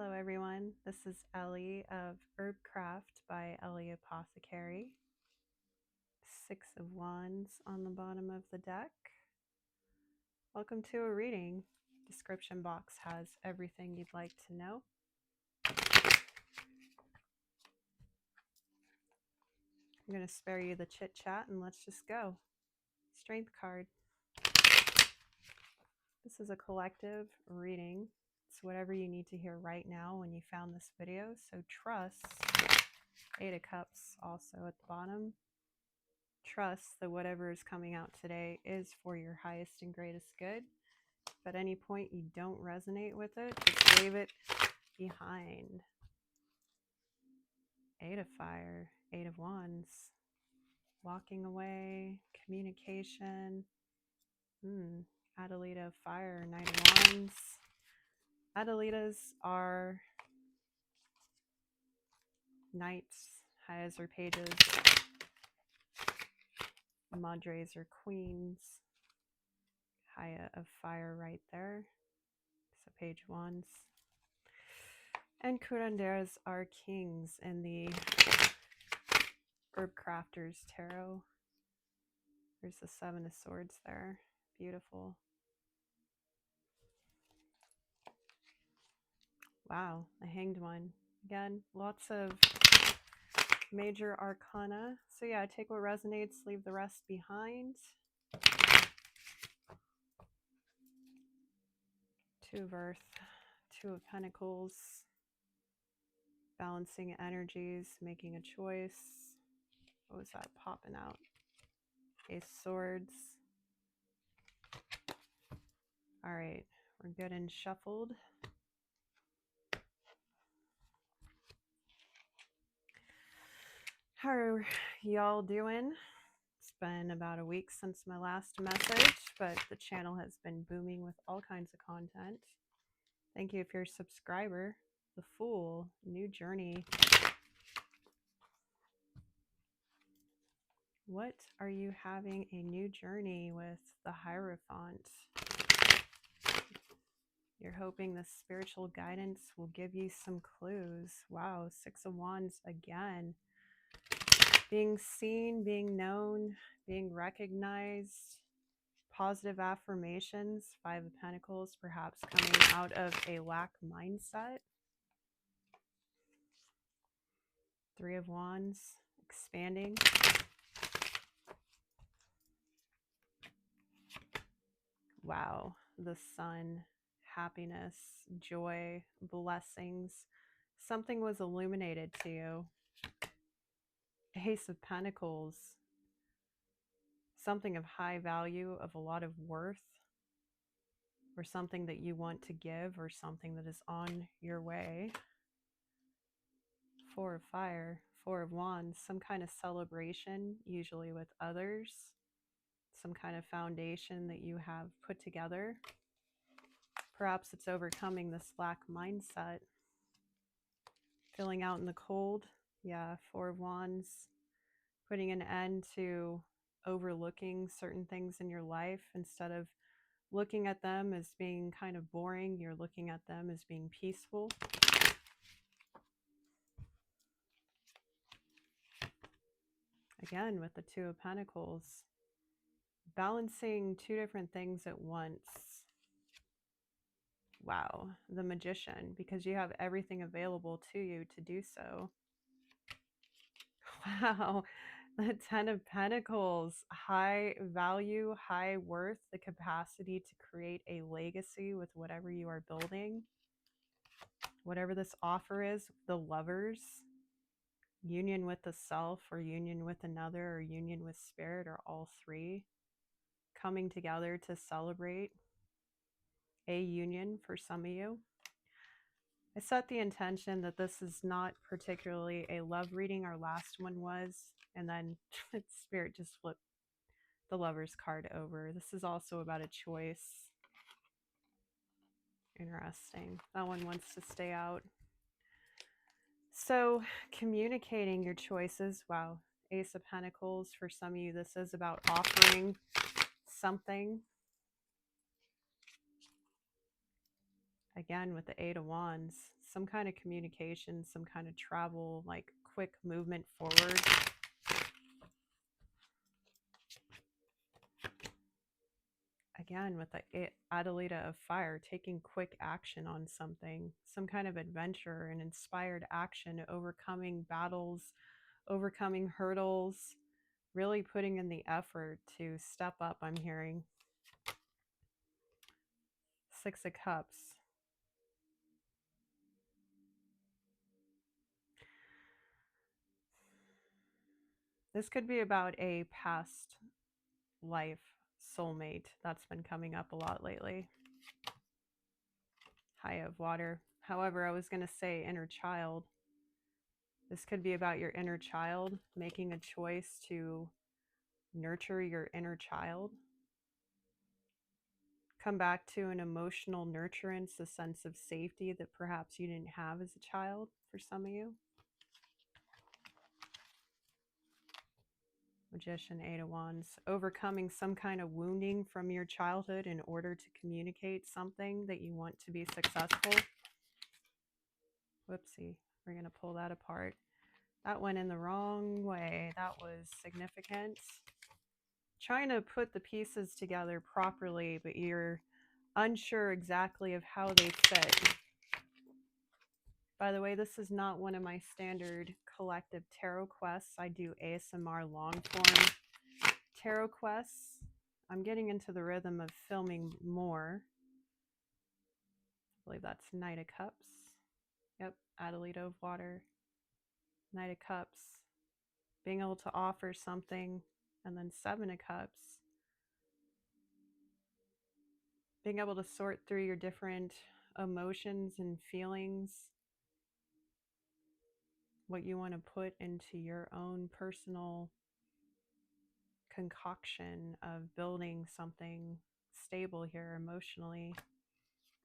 Hello everyone, this is Ellie of HERBCRAFT by Ellie Apothecary. 6 of Wands on the bottom of the deck. Welcome to a reading. Description box has everything you'd like to know. I'm going to spare you the chit chat and let's just go. Strength card. This is a collective reading. It's whatever you need to hear right now when you found this video. So trust. 8 of Cups also at the bottom. Trust that whatever is coming out today is for your highest and greatest good. If at any point you don't resonate with it, just leave it behind. 8 of Fire, 8 of Wands. Walking away, communication. Adelita of Fire, 9 of Wands. Adelitas are knights, highs are pages, madres are queens. Haya of Fire right there. So page wands. And curanderas are kings in the Herb Crafters Tarot. There's the 7 of Swords there. Beautiful. Wow, the Hanged One. Again, lots of major arcana. So yeah, take what resonates, leave the rest behind. 2 of Earth, 2 of Pentacles. Balancing energies, making a choice. What was that popping out? Ace of Swords. All right, we're good and shuffled. How are y'all doing? It's been about a week since my last message, but the channel has been booming with all kinds of content. Thank you if you're a subscriber. The Fool, new journey. What are you having a new journey with the Hierophant? You're hoping the spiritual guidance will give you some clues. Wow, 6 of Wands again. Being seen, being known, being recognized. Positive affirmations. 5 of Pentacles, perhaps coming out of a lack mindset. 3 of Wands, expanding. Wow, the Sun. Happiness, joy, blessings. Something was illuminated to you. Ace of Pentacles. Something of high value, of a lot of worth, or something that you want to give, or something that is on your way. 4 of Fire, 4 of Wands, some kind of celebration, usually with others. Some kind of foundation that you have put together. Perhaps it's overcoming this lack mindset. Feeling out in the cold. Yeah, 4 of Wands. Putting an end to overlooking certain things in your life. Instead of looking at them as being kind of boring, you're looking at them as being peaceful. Again, with the 2 of Pentacles. Balancing 2 different things at once. Wow, the Magician, because you have everything available to you to do so. Wow, the 10 of Pentacles, high value, high worth, the capacity to create a legacy with whatever you are building. Whatever this offer is, the Lovers, union with the self or union with another or union with spirit, or all 3 coming together to celebrate a union for some of you. I set the intention that this is not particularly a love reading. Our last one was, and then Spirit just flipped the Lover's card over. This is also about a choice. Interesting. That one wants to stay out. So communicating your choices. Wow. Ace of Pentacles. For some of you, this is about offering something. Again, with the Eight of Wands, some kind of communication, some kind of travel, like quick movement forward. Again, with the Adelita of Fire, taking quick action on something, some kind of adventure and inspired action, overcoming battles, overcoming hurdles, really putting in the effort to step up, I'm hearing. Six of Cups. This could be about a past life soulmate that's been coming up a lot lately. High of Water. However, I was going to say inner child. This could be about your inner child, making a choice to nurture your inner child. Come back to an emotional nurturance, a sense of safety that perhaps you didn't have as a child for some of you. Magician, Eight of Wands. Overcoming some kind of wounding from your childhood in order to communicate something that you want to be successful. Whoopsie. We're going to pull that apart. That went in the wrong way. That was significant. Trying to put the pieces together properly, but you're unsure exactly of how they fit. By the way, this is not one of my standard collective tarot quests. I do ASMR long form tarot quests. I'm getting into the rhythm of filming more. I believe that's Knight of Cups. Yep, Adelita of Water. Knight of Cups. Being able to offer something. And then Seven of Cups. Being able to sort through your different emotions and feelings. What you want to put into your own personal concoction of building something stable here emotionally.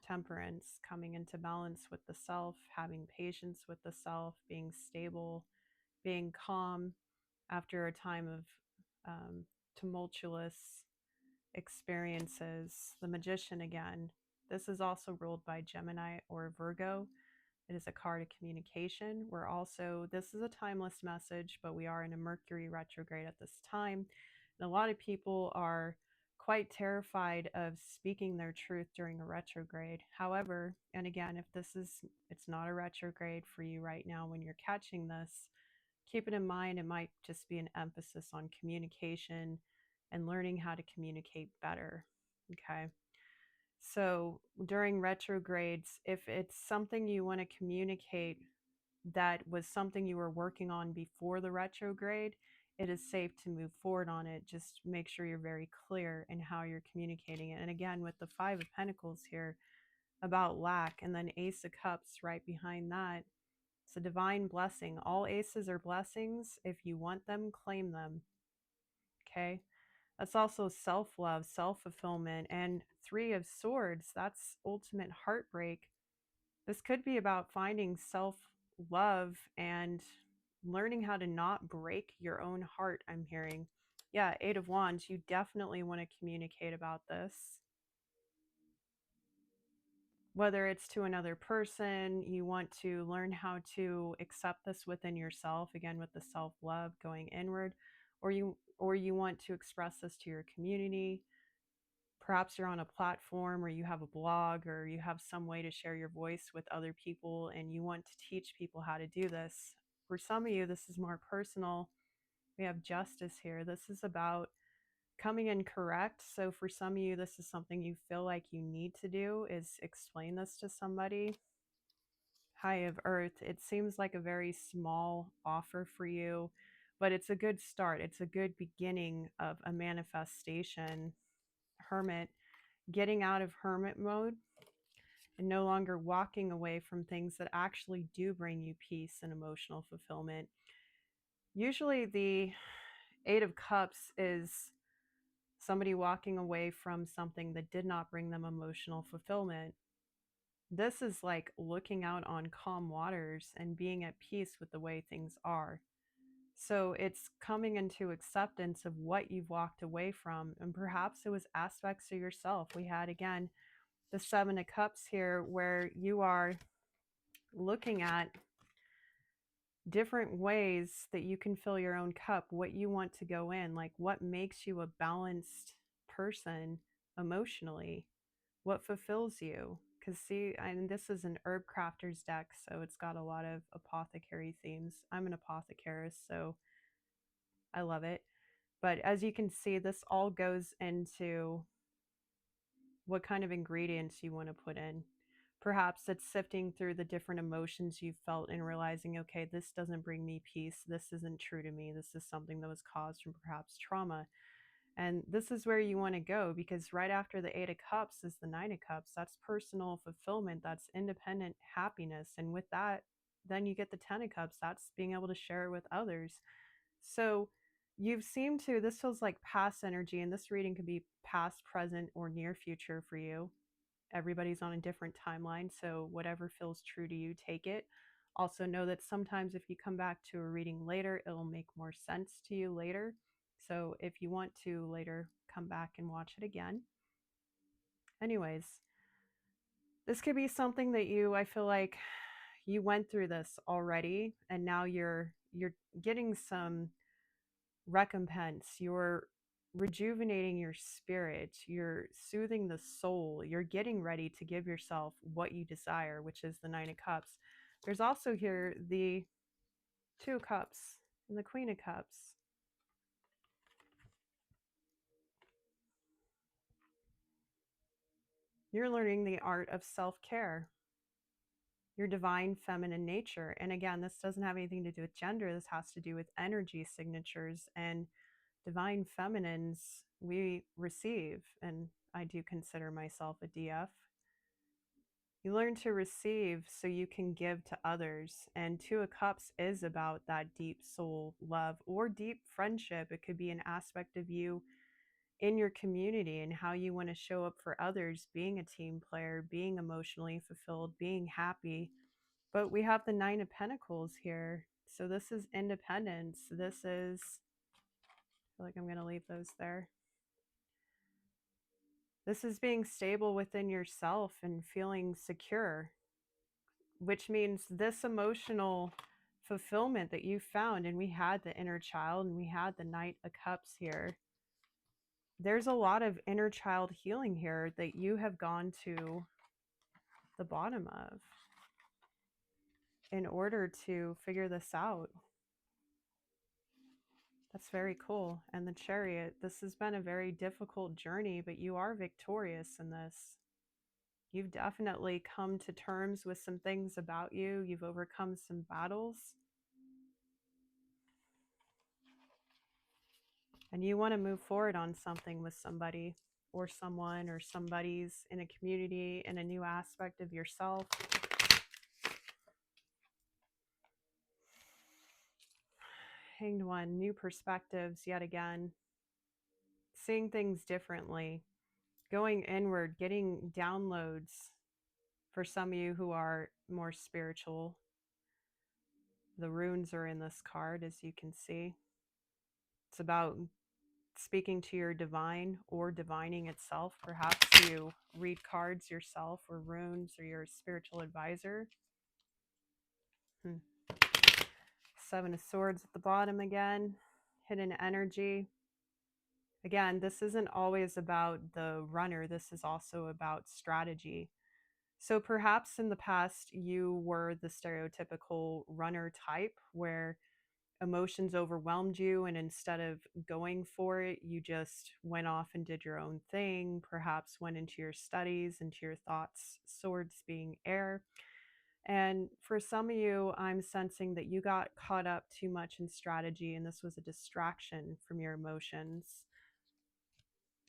Temperance, coming into balance with the self, having patience with the self, being stable, being calm after a time of tumultuous experiences. The Magician again. This is also ruled by Gemini or Virgo. It is a card of communication. We're also, this is a timeless message, but we are in a Mercury retrograde at this time. And a lot of people are quite terrified of speaking their truth during a retrograde. However, and again, if this is, it's not a retrograde for you right now when you're catching this, keep it in mind, it might just be an emphasis on communication and learning how to communicate better. Okay. So during retrogrades, if it's something you want to communicate that was something you were working on before the retrograde, it is safe to move forward on it. Just make sure you're very clear in how you're communicating it. And again, with the Five of Pentacles here about lack, and then Ace of Cups right behind that, it's a divine blessing. All aces are blessings. If you want them, claim them. Okay. That's also self-love, self-fulfillment. And Three of Swords, that's ultimate heartbreak. This could be about finding self-love and learning how to not break your own heart, I'm hearing. Yeah, Eight of Wands, you definitely want to communicate about this. Whether it's to another person, you want to learn how to accept this within yourself, again with the self-love going inward, or you want to express this to your community. Perhaps you're on a platform or you have a blog or you have some way to share your voice with other people and you want to teach people how to do this. For some of you, this is more personal. We have Justice here. This is about coming in correct. So for some of you, this is something you feel like you need to do, is explain this to somebody. High of Earth, it seems like a very small offer for you, but it's a good start. It's a good beginning of a manifestation. Hermit, getting out of hermit mode and no longer walking away from things that actually do bring you peace and emotional fulfillment. Usually the Eight of Cups is somebody walking away from something that did not bring them emotional fulfillment. This is like looking out on calm waters and being at peace with the way things are. So it's coming into acceptance of what you've walked away from. And perhaps it was aspects of yourself. We had, again, the Seven of Cups here, where you are looking at different ways that you can fill your own cup, what you want to go in, like what makes you a balanced person emotionally, what fulfills you. Because see, and this is an herb crafter's deck, so it's got a lot of apothecary themes. I'm an apothecarist, so I love it. But as you can see, this all goes into what kind of ingredients you want to put in. Perhaps it's sifting through the different emotions you felt and realizing, okay, this doesn't bring me peace. This isn't true to me. This is something that was caused from perhaps trauma. And this is where you want to go, because right after the Eight of Cups is the Nine of Cups. That's personal fulfillment. That's independent happiness. And with that, then you get the Ten of Cups. That's being able to share it with others. So you've seemed to, this feels like past energy, and this reading could be past, present, or near future for you. Everybody's on a different timeline, so whatever feels true to you, take it. Also know that sometimes if you come back to a reading later, it'll make more sense to you later. So if you want to later come back and watch it again. Anyways, this could be something that I feel like you went through this already, and now you're getting some recompense. You're rejuvenating your spirit, you're soothing the soul, you're getting ready to give yourself what you desire, which is the Nine of Cups. There's also here the Two of Cups and the Queen of Cups. You're learning the art of self-care, your divine feminine nature. And again, this doesn't have anything to do with gender. This has to do with energy signatures, and divine feminines we receive. And I do consider myself a DF. You learn to receive so you can give to others. And Two of Cups is about that deep soul love or deep friendship. It could be an aspect of you in your community and how you want to show up for others, being a team player, being emotionally fulfilled, being happy. But we have the Nine of Pentacles here. So this is independence. This is, I feel like I'm going to leave those there. This is being stable within yourself and feeling secure, which means this emotional fulfillment that you found, and we had the inner child and we had the Knight of Cups here. There's a lot of inner child healing here that you have gone to the bottom of in order to figure this out. That's very cool. And the Chariot, this has been a very difficult journey, but you are victorious in this. You've definitely come to terms with some things about you. You've overcome some battles. And you want to move forward on something with somebody or someone or somebody's, in a community, in a new aspect of yourself. Hanged One, new perspectives yet again. Seeing things differently. Going inward, getting downloads for some of you who are more spiritual. The runes are in this card, as you can see. It's about speaking to your divine or divining itself. Perhaps you read cards yourself or runes or your spiritual advisor. Seven of Swords at the bottom again. Hidden energy. Again, this isn't always about the runner. This is also about strategy. So perhaps in the past you were the stereotypical runner type where emotions overwhelmed you, and instead of going for it, you just went off and did your own thing, perhaps went into your studies, into your thoughts, swords being air. And for some of you, I'm sensing that you got caught up too much in strategy, and this was a distraction from your emotions.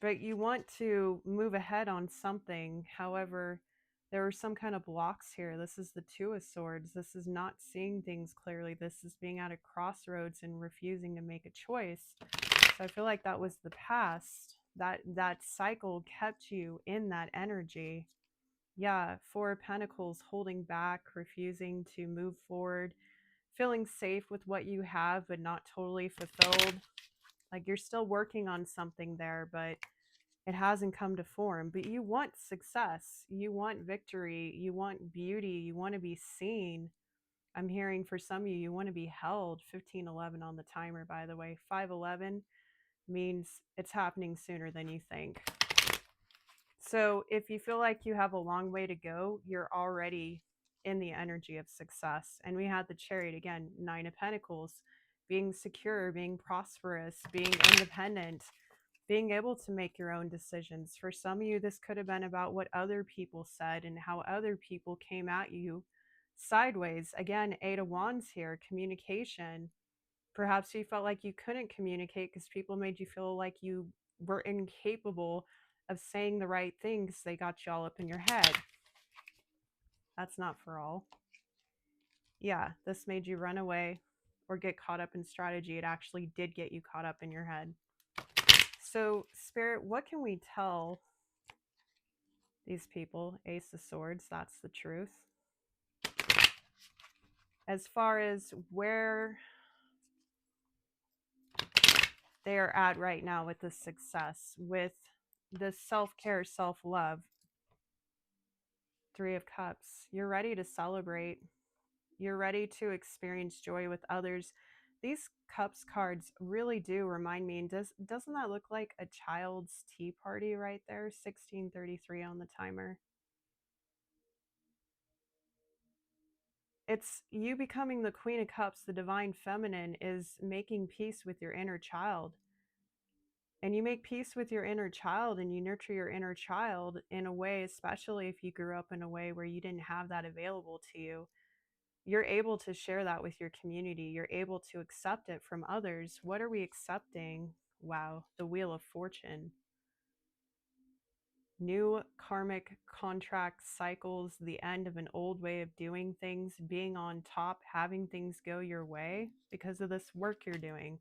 But you want to move ahead on something. However, there are some kind of blocks here. This is the Two of Swords. This is not seeing things clearly. This is being at a crossroads and refusing to make a choice. So I feel like that was the past. That cycle kept you in that energy. Yeah, Four of Pentacles, holding back, refusing to move forward, feeling safe with what you have, but not totally fulfilled. Like you're still working on something there, but It hasn't come to form, but you want success. You want victory. You want beauty. You want to be seen. I'm hearing for some of you, you want to be held. 1511 on the timer, by the way. 511 means it's happening sooner than you think. So if you feel like you have a long way to go, you're already in the energy of success. And we had the Chariot again, 9 of Pentacles, being secure, being prosperous, being independent, being able to make your own decisions. For some of you, this could have been about what other people said and how other people came at you sideways. Again, 8 of Wands here, communication. Perhaps you felt like you couldn't communicate because people made you feel like you were incapable of saying the right things. They got you all up in your head. That's not for all. Yeah, this made you run away or get caught up in strategy. It actually did get you caught up in your head. So, Spirit, what can we tell these people? Ace of Swords, that's the truth. As far as where they are at right now with the success, with the self-care, self-love. 3 of Cups. You're ready to celebrate. You're ready to experience joy with others. These Cups cards really do remind me, and doesn't that look like a child's tea party right there? 1633 on the timer. It's you becoming the Queen of Cups, the divine feminine, is making peace with your inner child. And you make peace with your inner child and you nurture your inner child in a way, especially if you grew up in a way where you didn't have that available to you. You're able to share that with your community. You're able to accept it from others. What are we accepting? Wow, the Wheel of Fortune. New karmic contract cycles, the end of an old way of doing things, being on top, having things go your way because of this work you're doing.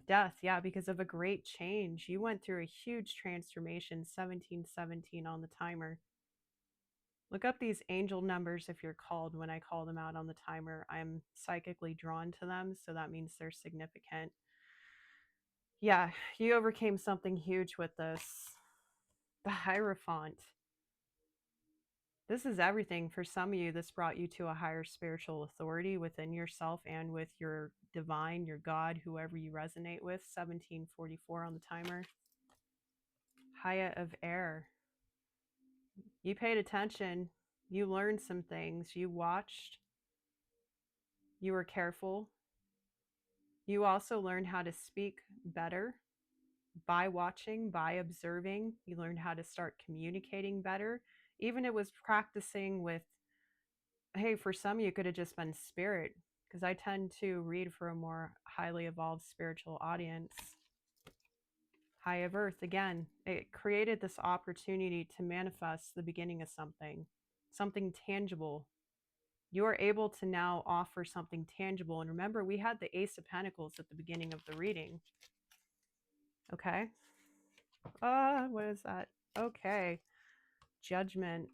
Death, yeah, because of a great change. You went through a huge transformation, 1717 on the timer. Look up these angel numbers if you're called. When I call them out on the timer, I'm psychically drawn to them, so that means they're significant. Yeah, you overcame something huge with this. The Hierophant. This is everything. For some of you, this brought you to a higher spiritual authority within yourself and with your divine, your God, whoever you resonate with. 1744 on the timer. Haya of Air. You paid attention. You learned some things. You watched. You were careful. You also learned how to speak better by watching, by observing. You learned how to start communicating better. Even it was practicing with, hey, for some you could have just been spirit, because I tend to read for a more highly evolved spiritual audience. High of Earth, again, it created this opportunity to manifest the beginning of something tangible. You are able to now offer something tangible. And remember, we had the Ace of Pentacles at the beginning of the reading. Okay. What is that? Okay. Judgment.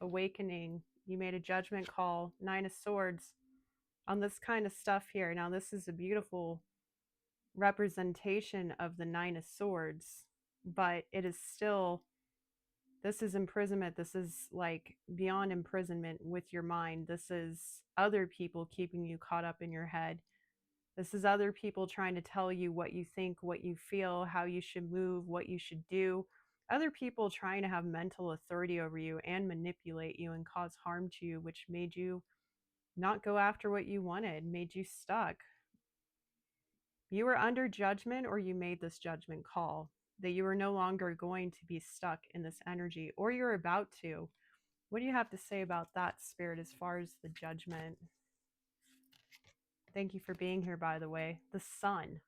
Awakening. You made a judgment call. 9 of Swords on this kind of stuff here. Now, this is a beautiful representation of the 9 of Swords, but it is still, this is imprisonment. This is like beyond imprisonment with your mind. This is other people keeping you caught up in your head. This is other people trying to tell you what you think, what you feel, how you should move, what you should do. Other people trying to have mental authority over you and manipulate you and cause harm to you, which made you not go after what you wanted, made you stuck. You were under judgment, or you made this judgment call that you are no longer going to be stuck in this energy, or you're about to. What do you have to say about that, Spirit, as far as the judgment? Thank you for being here, by the way. The Sun.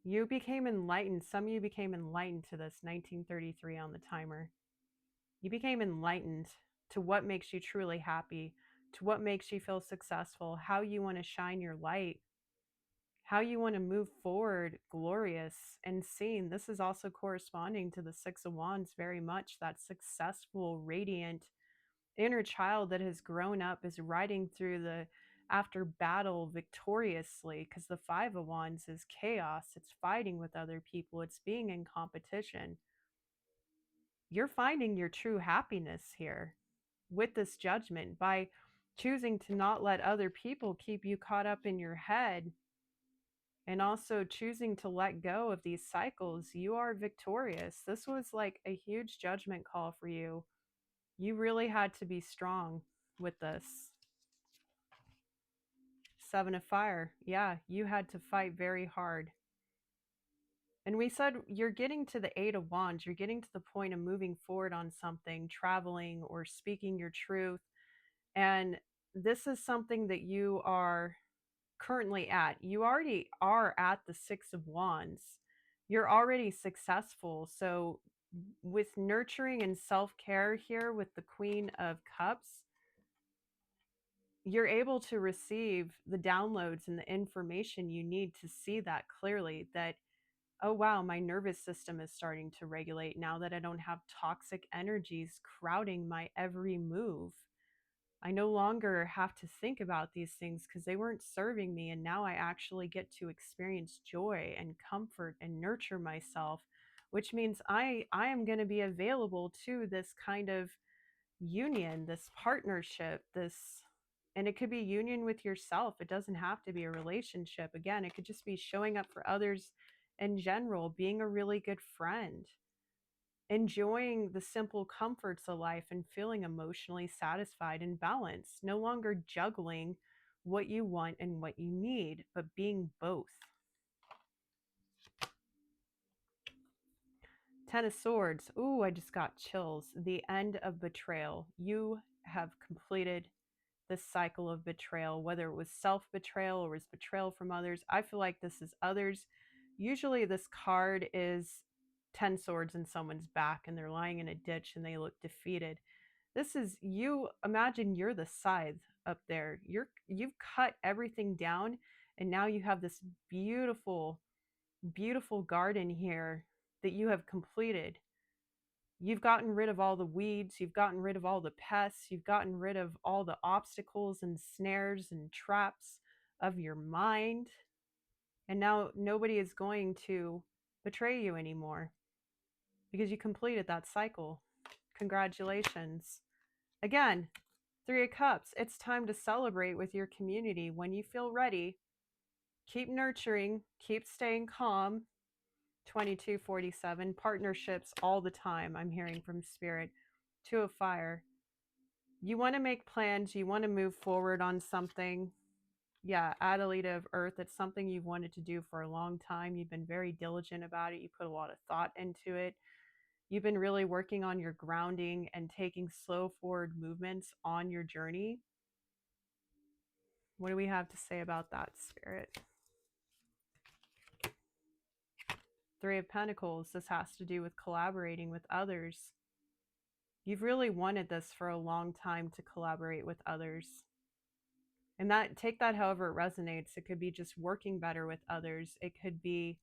You became enlightened. Some of you became enlightened to this. 1933 on the timer. You became enlightened to what makes you truly happy, to what makes you feel successful, how you want to shine your light, how you want to move forward glorious and seen. This is also corresponding to the 6 of Wands very much. That successful, radiant inner child that has grown up, is riding through after battle victoriously, because the Five of Wands is chaos. It's fighting with other people. It's being in competition. You're finding your true happiness here with this judgment by choosing to not let other people keep you caught up in your head, and also choosing to let go of these cycles. You are victorious. This was like a huge judgment call for you. You really had to be strong with this. Seven of Fire. Yeah, you had to fight very hard. And we said you're getting to the Eight of Wands. You're getting to the point of moving forward on something, traveling or speaking your truth. And this is something that you are currently at. You already are at the Six of Wands. You're already successful. So with nurturing and self-care here with the Queen of Cups, you're able to receive the downloads and the information you need to see that clearly, that, oh wow, my nervous system is starting to regulate now that I don't have toxic energies crowding my every move. I no longer have to think about these things because they weren't serving me, and now I actually get to experience joy and comfort and nurture myself, which means I am going to be available to this kind of union, this partnership, this, and it could be union with yourself. It doesn't have to be a relationship. Again, it could just be showing up for others in general, being a really good friend, enjoying the simple comforts of life and feeling emotionally satisfied and balanced, no longer juggling what you want and what you need, but being both. Ten of Swords. Ooh, I just got chills. The end of betrayal. You have completed this cycle of betrayal, whether it was self-betrayal or was betrayal from others. I feel like this is others. Usually this card is 10 swords in someone's back and they're lying in a ditch and they look defeated. This is you. Imagine you're the scythe up there. You've cut everything down, and now you have this beautiful, beautiful garden here that you have completed. You've gotten rid of all the weeds, you've gotten rid of all the pests, you've gotten rid of all the obstacles and snares and traps of your mind. And now nobody is going to betray you anymore because you completed that cycle. Congratulations. Again, Three of Cups. It's time to celebrate with your community. When you feel ready, keep nurturing, keep staying calm. 2247, partnerships all the time, I'm hearing from Spirit. Two of Fire. You want to make plans, you want to move forward on something. Yeah, Adelaide of Earth, it's something you've wanted to do for a long time. You've been very diligent about it. You put a lot of thought into it. You've been really working on your grounding and taking slow forward movements on your journey. What do we have to say about that, Spirit? Three of Pentacles. This has to do with collaborating with others. You've really wanted this for a long time, to collaborate with others. And that, take that however it resonates. It could be just working better with others. It could be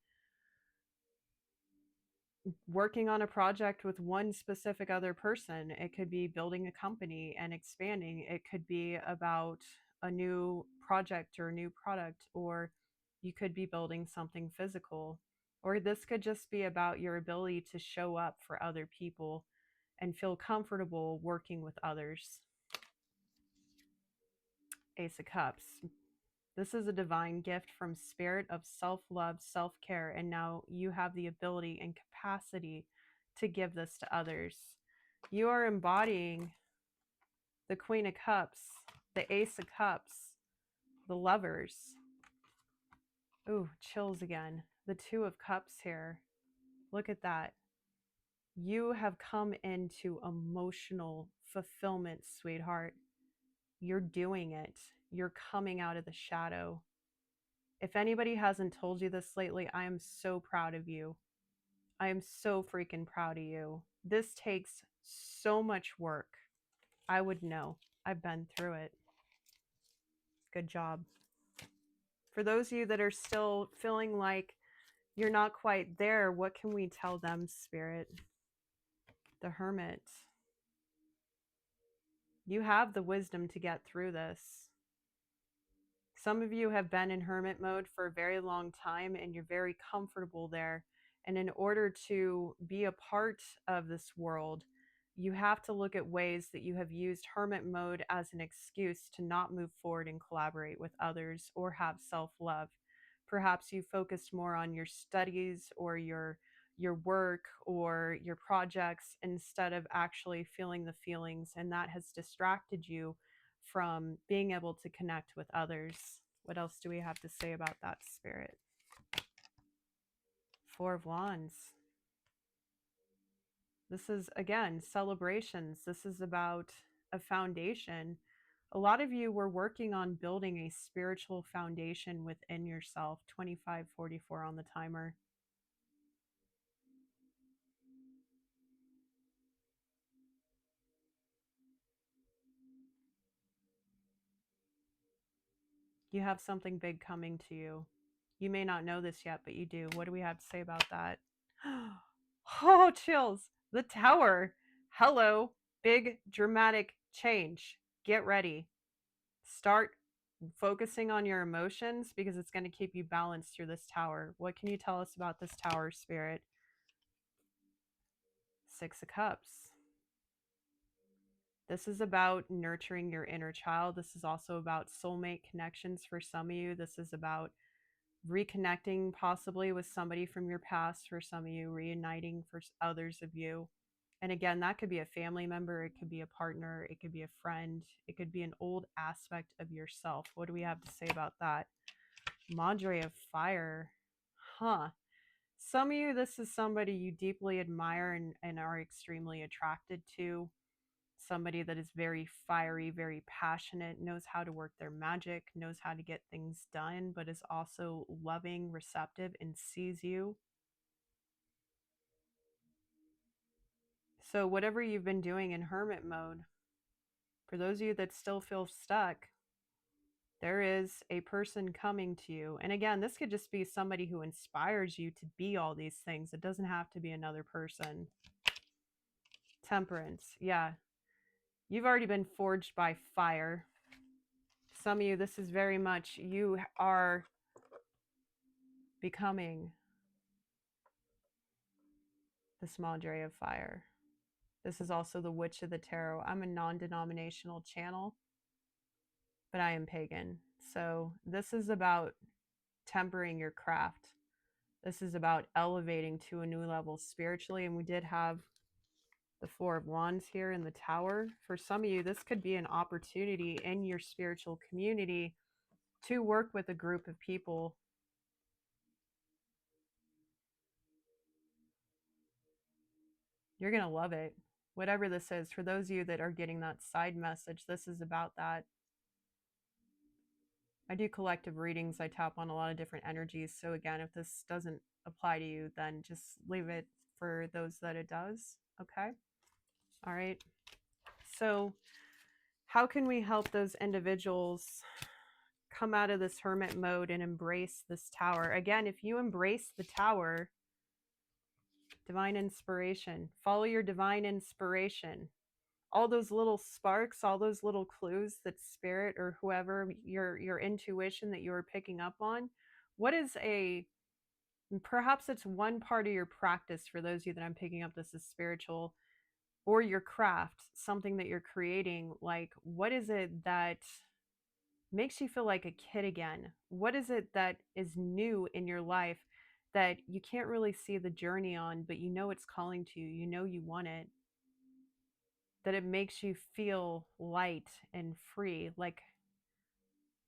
working on a project with one specific other person. It could be building a company and expanding. It could be about a new project or a new product, or you could be building something physical. Or this could just be about your ability to show up for other people and feel comfortable working with others. Ace of Cups. This is a divine gift from Spirit of self-love, self-care, and now you have the ability and capacity to give this to others. You are embodying the Queen of Cups, the Ace of Cups, the Lovers. Ooh, chills again. The Two of Cups here. Look at that. You have come into emotional fulfillment, sweetheart. You're doing it. You're coming out of the shadow. If anybody hasn't told you this lately, I am so proud of you. I am so freaking proud of you. This takes so much work. I would know. I've been through it. Good job. For those of you that are still feeling like you're not quite there, what can we tell them, Spirit? The Hermit. You have the wisdom to get through this. Some of you have been in hermit mode for a very long time and you're very comfortable there. And in order to be a part of this world, you have to look at ways that you have used hermit mode as an excuse to not move forward and collaborate with others or have self-love. Perhaps you focused more on your studies or your work or your projects instead of actually feeling the feelings, and that has distracted you from being able to connect with others. What else do we have to say about that, Spirit? Four of Wands. This is, again, celebrations. This is about a foundation. A lot of you were working on building a spiritual foundation within yourself. 2544 on the timer. You have something big coming to you. You may not know this yet, but you do. What do we have to say about that? Oh, chills. The Tower. Hello. Big dramatic change. Get ready. Start focusing on your emotions because it's going to keep you balanced through this tower. What can you tell us about this tower, Spirit? Six of Cups. This is about nurturing your inner child. This is also about soulmate connections for some of you. This is about reconnecting possibly with somebody from your past for some of you, reuniting for others of you. And again, that could be a family member, it could be a partner, it could be a friend, it could be an old aspect of yourself. What do we have to say about that? Madre of Fire. Huh. Some of you, this is somebody you deeply admire and are extremely attracted to. Somebody that is very fiery, very passionate, knows how to work their magic, knows how to get things done, but is also loving, receptive, and sees you. So whatever you've been doing in hermit mode, for those of you that still feel stuck, there is a person coming to you. And again, this could just be somebody who inspires you to be all these things. It doesn't have to be another person. Temperance. Yeah. You've already been forged by fire. Some of you, this is very much, you are becoming this Madre of Fire. This is also the Witch of the Tarot. I'm a non-denominational channel, but I am pagan. So this is about tempering your craft. This is about elevating to a new level spiritually. And we did have the Four of Wands here in the Tower. For some of you, this could be an opportunity in your spiritual community to work with a group of people. You're going to love it. Whatever this is, for those of you that are getting that side message, this is about that. I do collective readings. I tap on a lot of different energies. So again, if this doesn't apply to you, then just leave it for those that it does. Okay. All right. So how can we help those individuals come out of this hermit mode and embrace this tower? Again, if you embrace the tower, divine inspiration, follow your divine inspiration. All those little sparks, all those little clues that spirit or whoever, your intuition that you are picking up on, what is perhaps it's one part of your practice for those of you that I'm picking up this is spiritual, or your craft, something that you're creating. Like, what is it that makes you feel like a kid again? What is it that is new in your life that you can't really see the journey on, but you know it's calling to you, you know you want it, that it makes you feel light and free, like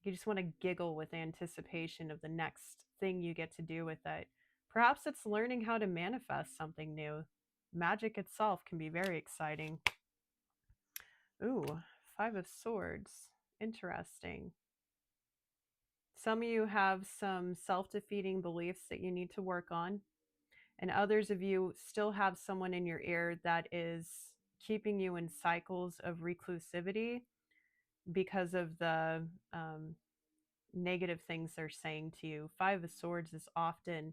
you just want to giggle with anticipation of the next thing you get to do with it. Perhaps it's learning how to manifest something new. Magic itself can be very exciting. Ooh, Five of Swords. Interesting. Some of you have some self-defeating beliefs that you need to work on, and others of you still have someone in your ear that is keeping you in cycles of reclusivity because of the negative things they're saying to you. Five of Swords is often,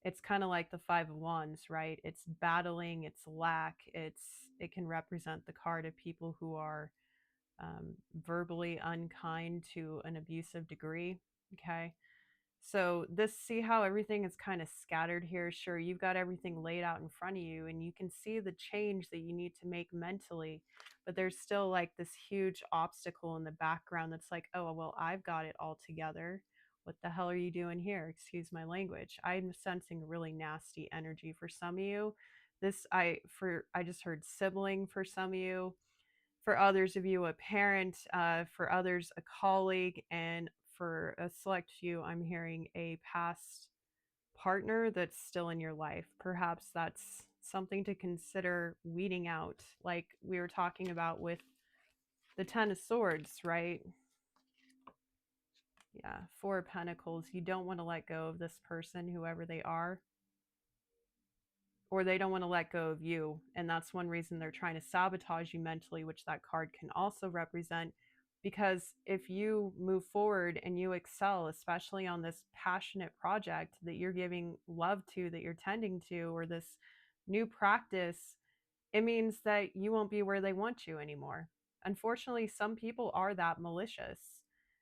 it's kind of like the Five of Wands, right? It's battling, it's lack, it can represent the card of people who are verbally unkind to an abusive degree. Okay. So this, see how everything is kind of scattered here. Sure, you've got everything laid out in front of you and you can see the change that you need to make mentally, but there's still like this huge obstacle in the background that's like, oh, well, I've got it all together. What the hell are you doing here? Excuse my language. I'm sensing really nasty energy for some of you. I just heard sibling for some of you. For others of you, a parent, for others, a colleague, and for a select few, I'm hearing a past partner that's still in your life. Perhaps that's something to consider weeding out, like we were talking about with the Ten of Swords, right? Yeah, Four of Pentacles. You don't want to let go of this person, whoever they are, or they don't want to let go of you. And that's one reason they're trying to sabotage you mentally, which that card can also represent. Because if you move forward and you excel, especially on this passionate project that you're giving love to, that you're tending to, or this new practice, it means that you won't be where they want you anymore. Unfortunately, some people are that malicious.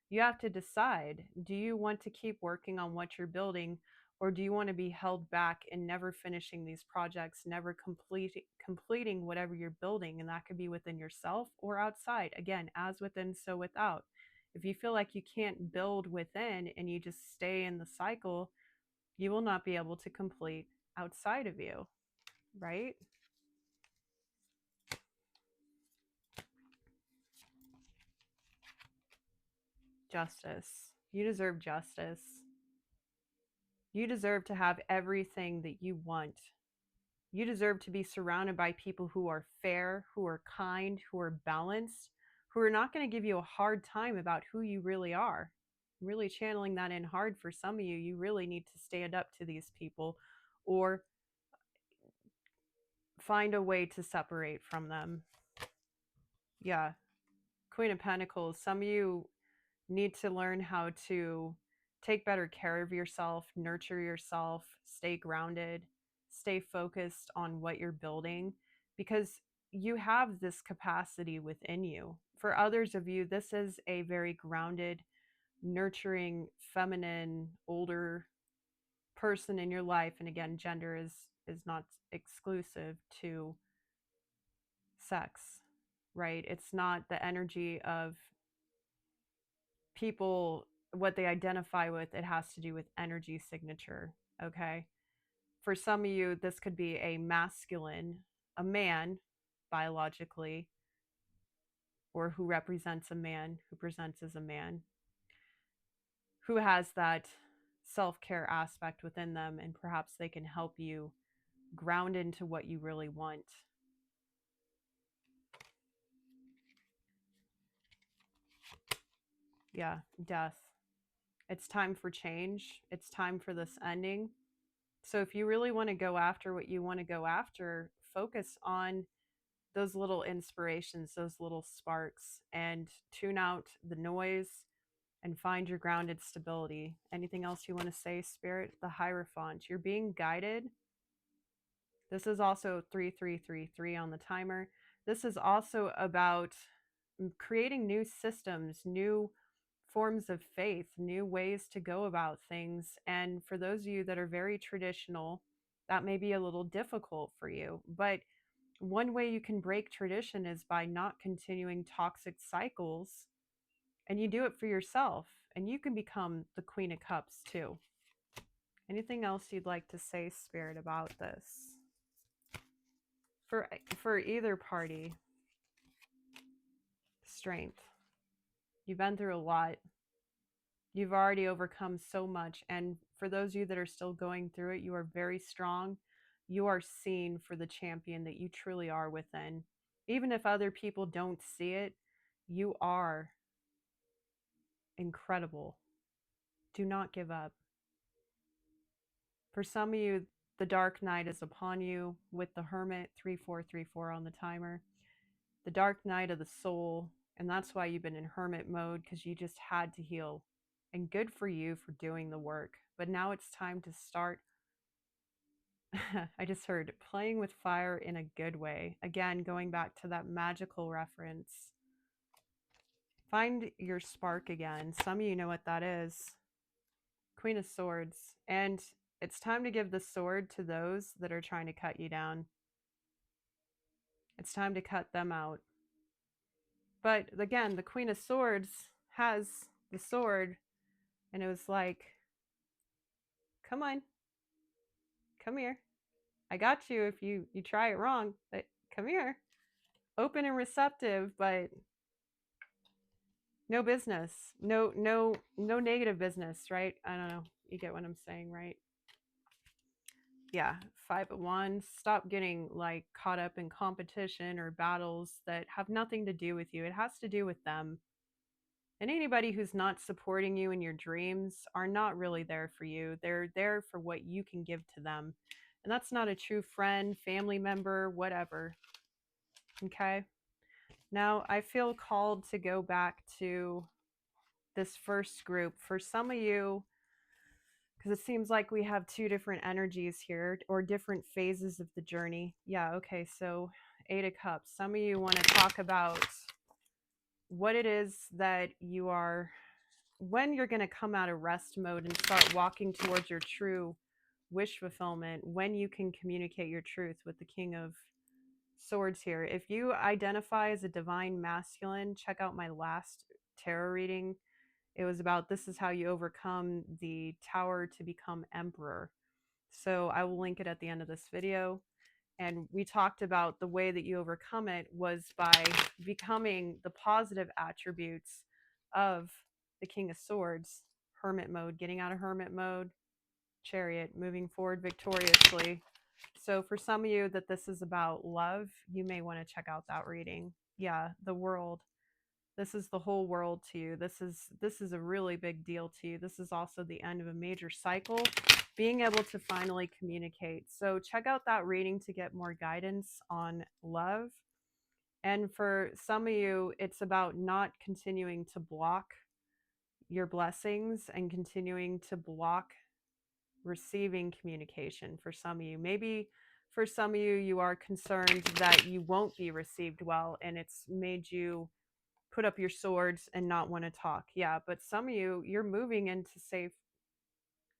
You have to decide, do you want to keep working on what you're building, or do you want to be held back and never finishing these projects, never completing whatever you're building? And that could be within yourself or outside. Again, as within, so without. If you feel like you can't build within and you just stay in the cycle, you will not be able to complete outside of you, right? Justice. You deserve justice. You deserve to have everything that you want. You deserve to be surrounded by people who are fair, who are kind, who are balanced, who are not going to give you a hard time about who you really are. I'm really channeling that in hard for some of you. You really need to stand up to these people or find a way to separate from them. Yeah. Queen of Pentacles. Some of you need to learn how to take better care of yourself, nurture yourself, stay grounded, stay focused on what you're building, because you have this capacity within you. For others of you, this is a very grounded, nurturing, feminine, older person in your life. And again, gender is not exclusive to sex, right? It's not the energy of people, what they identify with. It has to do with energy signature. Okay. For some of you, this could be a masculine, a man biologically, or who represents a man, who presents as a man, who has that self-care aspect within them, and perhaps they can help you ground into what you really want. Yeah, death. It's time for change. It's time for this ending. So if you really want to go after what you want to go after, focus on those little inspirations, those little sparks, and tune out the noise and find your grounded stability. Anything else you want to say, Spirit? The Hierophant. You're being guided. This is also 3333 on the timer. This is also about creating new systems, new forms of faith, new ways to go about things. And for those of you that are very traditional, that may be a little difficult for you. But one way you can break tradition is by not continuing toxic cycles, and you do it for yourself, and you can become the Queen of Cups too. Anything else you'd like to say, Spirit, about this? For either party, strength. You've been through a lot. You've already overcome so much. And for those of you that are still going through it, you are very strong. You are seen for the champion that you truly are within. Even if other people don't see it, you are incredible. Do not give up. For some of you, the dark night is upon you with the Hermit 3434 on the timer. The dark night of the soul. And that's why you've been in hermit mode, because you just had to heal. And good for you for doing the work. But now it's time to start. I just heard playing with fire in a good way. Again, going back to that magical reference. Find your spark again. Some of you know what that is. Queen of Swords. And it's time to give the sword to those that are trying to cut you down. It's time to cut them out. But again, the Queen of Swords has the sword, and it was like, come on, come here. I got you if you try it wrong, but come here. Open and receptive, but no business. No negative business, right? I don't know. You get what I'm saying, right? Yeah, 5 of Wands. Stop getting like caught up in competition or battles that have nothing to do with you. It has to do with them. And anybody who's not supporting you in your dreams are not really there for you. They're there for what you can give to them. And that's not a true friend, family member, whatever. Okay? Now, I feel called to go back to this first group. For some of you, because it seems like we have two different energies here or different phases of the journey. Yeah, okay, so 8 of Cups. Some of you want to talk about what it is that you are, when you're going to come out of rest mode and start walking towards your true wish fulfillment, when you can communicate your truth with the King of Swords here. If you identify as a divine masculine, check out my last tarot reading. It was about this is how you overcome the tower to become emperor. So I will link it at the end of this video. And we talked about the way that you overcome it was by becoming the positive attributes of the King of Swords, Hermit mode, getting out of Hermit mode, Chariot, moving forward victoriously. So for some of you that this is about love, you may want to check out that reading. Yeah, the world. This is the whole world to you. This is a really big deal to you. This is also the end of a major cycle, being able to finally communicate. So check out that reading to get more guidance on love. And for some of you, it's about not continuing to block your blessings and continuing to block receiving communication. For some of you, maybe for some of you, you are concerned that you won't be received well, and it's made you put up your swords and not want to talk. Yeah, but some of you, you're moving into safe,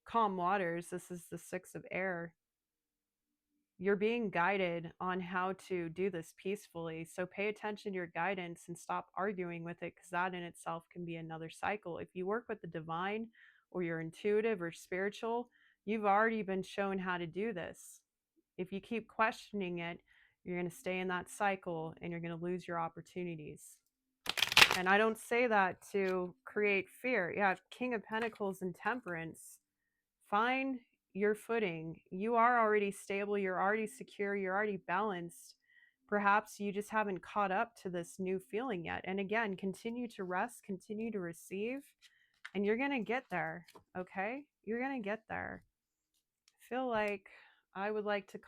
calm waters. This is the 6 of Air. You're being guided on how to do this peacefully. So pay attention to your guidance and stop arguing with it, because that in itself can be another cycle. If you work with the divine or you're intuitive or spiritual, you've already been shown how to do this. If you keep questioning it, you're going to stay in that cycle and you're going to lose your opportunities. And I don't say that to create fear. Yeah, King of Pentacles and Temperance. Find your footing. You are already stable. You're already secure. You're already balanced. Perhaps you just haven't caught up to this new feeling yet. And again, continue to rest, continue to receive, and you're going to get there. Okay? You're going to get there. I feel like I would like to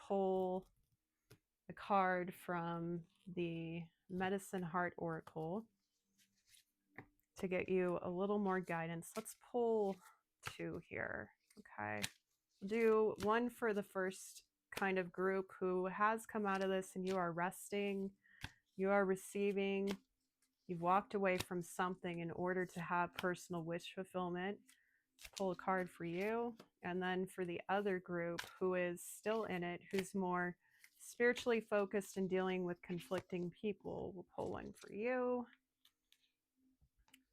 pull a card from the Medicine Heart Oracle to get you a little more guidance. Let's pull 2 here. Okay. Do one for the first kind of group who has come out of this and you are resting, you are receiving, you've walked away from something in order to have personal wish fulfillment. Pull a card for you. And then for the other group who is still in it, who's more spiritually focused and dealing with conflicting people, we'll pull one for you.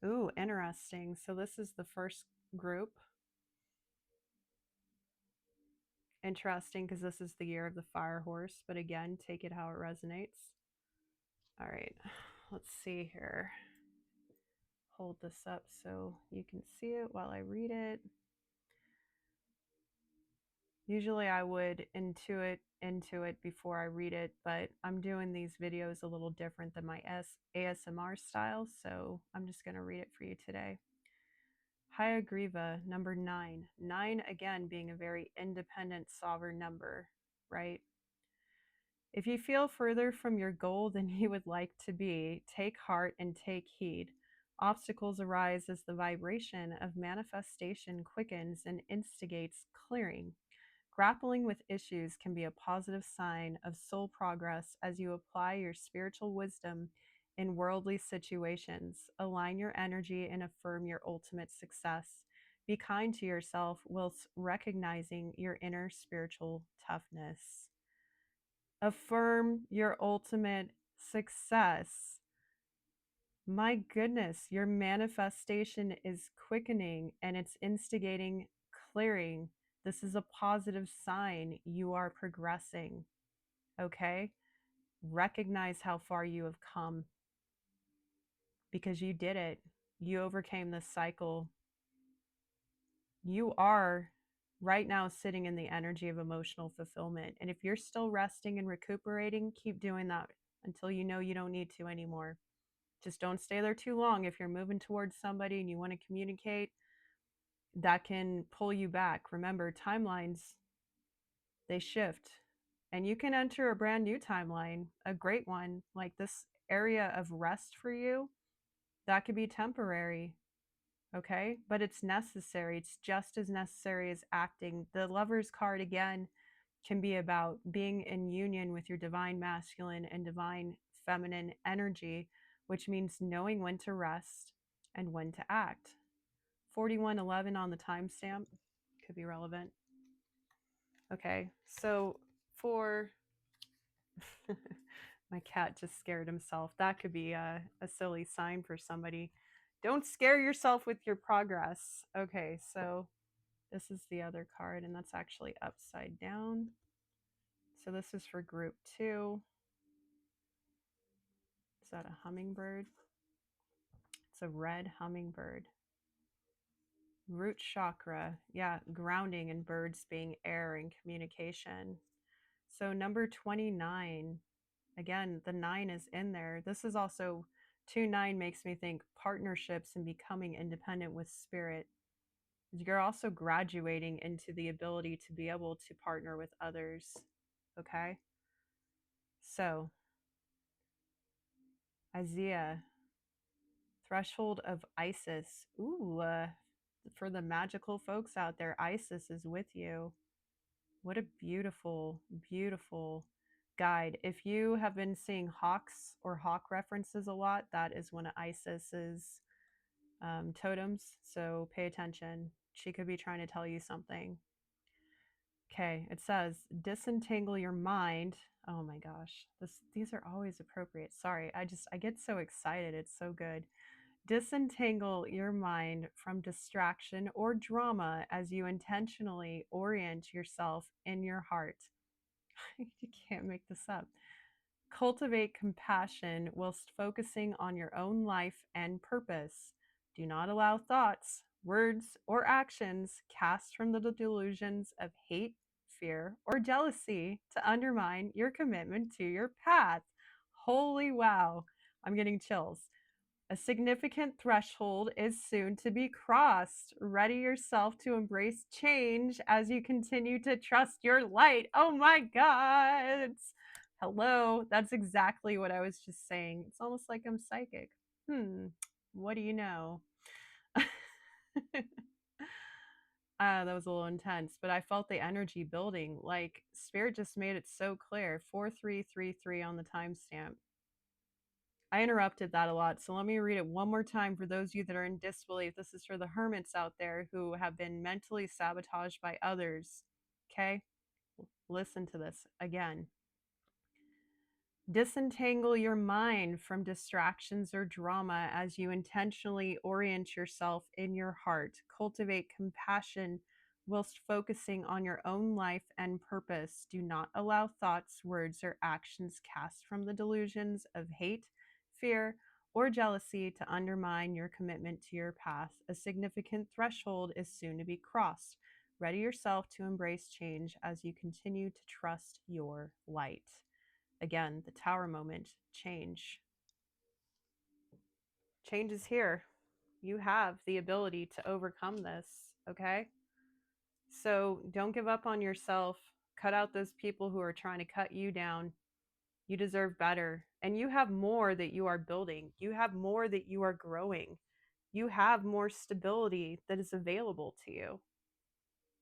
Ooh, interesting. So this is the first group. Interesting, because this is the year of the fire horse, but again, take it how it resonates. All right, let's see here. Hold this up so you can see it while I read it. Usually I would intuit into it before I read it, but I'm doing these videos a little different than my ASMR style, so I'm just going to read it for you today. Hayagriva, number 9. 9, again, being a very independent, sovereign number, right? If you feel further from your goal than you would like to be, take heart and take heed. Obstacles arise as the vibration of manifestation quickens and instigates clearing. Grappling with issues can be a positive sign of soul progress as you apply your spiritual wisdom in worldly situations. Align your energy and affirm your ultimate success. Be kind to yourself whilst recognizing your inner spiritual toughness. Affirm your ultimate success. My goodness, your manifestation is quickening and it's instigating clearing. This is a positive sign. You are progressing. Okay? Recognize how far you have come because you did it. You overcame this cycle. You are right now sitting in the energy of emotional fulfillment. And if you're still resting and recuperating, keep doing that until you know you don't need to anymore. Just don't stay there too long. If you're moving towards somebody and you want to communicate, that can pull you back. Remember, timelines, they shift. And you can enter a brand new timeline, a great one, like this area of rest for you. That could be temporary, okay? But it's necessary. It's just as necessary as acting. The Lover's card, again, can be about being in union with your divine masculine and divine feminine energy, which means knowing when to rest and when to act. 4111 on the timestamp could be relevant. Okay, so for my cat just scared himself. That could be a silly sign for somebody. Don't scare yourself with your progress. Okay, so this is the other card, and that's actually upside down. So this is for group 2. Is that a hummingbird? It's a red hummingbird. Root chakra. Yeah, grounding and birds being air and communication. So number 29. Again, the 9 is in there. This is also 2-9 makes me think partnerships and becoming independent with spirit. You're also graduating into the ability to be able to partner with others. Okay? So, Isaiah, threshold of Isis. Ooh, for the magical folks out there, Isis is with you. What a beautiful, beautiful guide. If you have been seeing hawks or hawk references a lot, that is one of Isis's totems. So pay attention. She could be trying to tell you something. Okay, it says disentangle your mind. Oh my gosh, these are always appropriate. Sorry, I get so excited. It's so good. Disentangle your mind from distraction or drama as you intentionally orient yourself in your heart. You can't make this up. Cultivate compassion whilst focusing on your own life and purpose. Do not allow thoughts, words, or actions cast from the delusions of hate, fear, or jealousy to undermine your commitment to your path. Holy wow, I'm getting chills. A significant threshold is soon to be crossed. Ready yourself to embrace change as you continue to trust your light. Oh my God. Hello. That's exactly what I was just saying. It's almost like I'm psychic. What do you know? That was a little intense, but I felt the energy building. Like Spirit just made it so clear. 4333 on the timestamp. I interrupted that a lot, so let me read it one more time for those of you that are in disbelief. This is for the hermits out there who have been mentally sabotaged by others. Okay? Listen to this again. Disentangle your mind from distractions or drama as you intentionally orient yourself in your heart. Cultivate compassion whilst focusing on your own life and purpose. Do not allow thoughts, words, or actions cast from the delusions of hate, fear, or jealousy to undermine your commitment to your path. A significant threshold is soon to be crossed. Ready yourself to embrace change as you continue to trust your light. Again, the tower moment, change. Change is here. You have the ability to overcome this, okay? So don't give up on yourself. Cut out those people who are trying to cut you down. You deserve better. And you have more that you are building. You have more that you are growing. You have more stability that is available to you.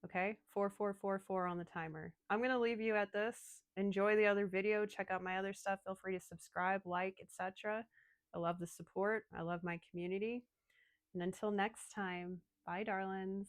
Okay, 4444 on the timer. I'm going to leave you at this. Enjoy the other video. Check out my other stuff. Feel free to subscribe, like, etc. I love the support. I love my community. And until next time, bye, darlings.